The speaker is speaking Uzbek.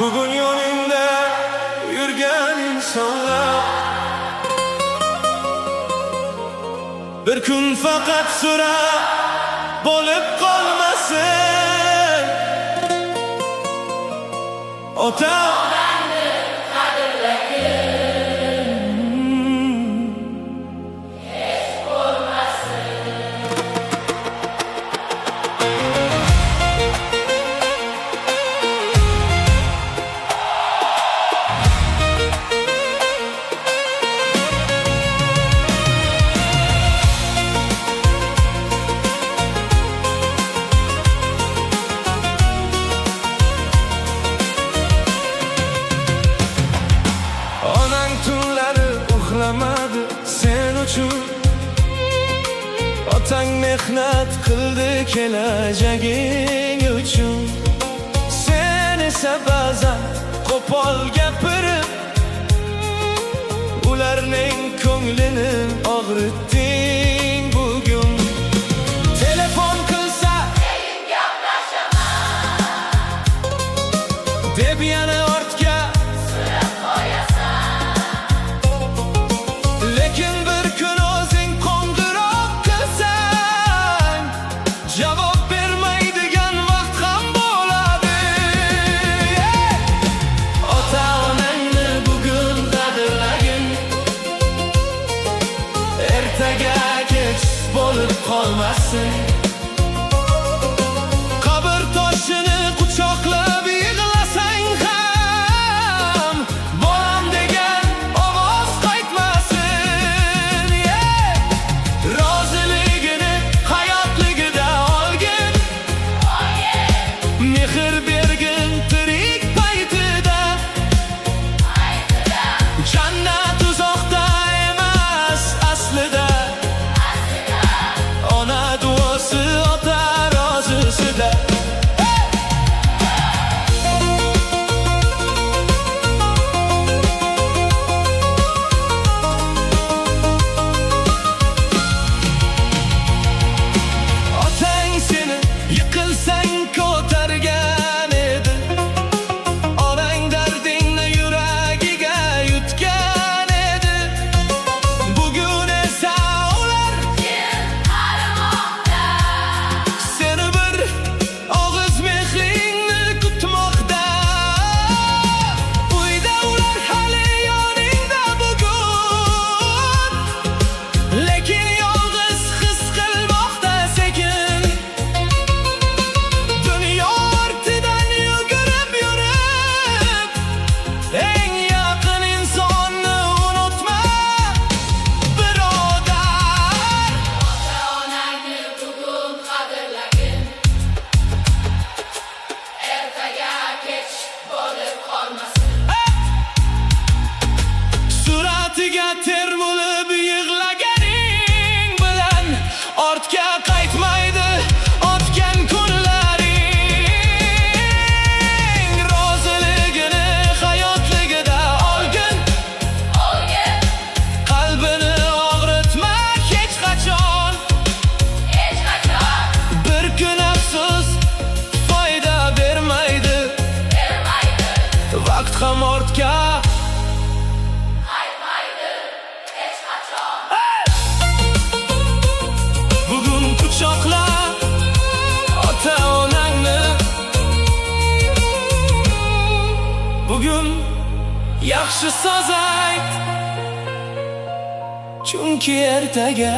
Bugun yoningda yurgan insonlar bir kun faqat so'rab bo'lib qolmasin. Ota sen uchun, otang mehnat qildi kelajaging uchun. Sen esa ba'zan qo'pol gapirib ularning ko'nglini og'ritding. Bugun telefon qilsa keyin gaplashaman deb yana ortga so'rab qo'yasan. Lekin bir kun o'zing qo'ng'iroq qilsang, javob bermaydigan vaqt ham bo'ladi. Ota-onangni bugun qadrlagin, ertaga kech bo'lib qolmasin. Qabr toshini quchoqlab yig'lasang ham, bolam degan ovoz qaytmasin. Roziligini hayotligida olgin, mehr bergin tirik paytida. Jannat uzoqda emas aslida, ona duosi ota rozisida. Otang seni yiqilsang ko'targan edi, onang dardingni yuragiga yutgan edi. Bugun esa ular qaramoqda, seni bir og'iz mehringni kutmoqda. Uyda ular hali yoningda bugun, lekin yolg'iz his qilmoqda sekin. Dunyo ortidan yugurib yurib, eng yaqin insonni unutma, birodar. Ota-onangni bugun qadrlagin, ertaga kech bo'lib qolmasin. Suratiga termulib yig'laganing bilan ortga qaytmaydi o'tgan kunlaring. Roziligini hayotligida olgin, qalbini og'ritma hech qachon. Bir kun afsus foyda bermaydi, vaqt ham ortga qaytmaydi hech qachon. Bugun quchoqla ota-onangni, bugun yaxshi so'z ayt, chunki ertaga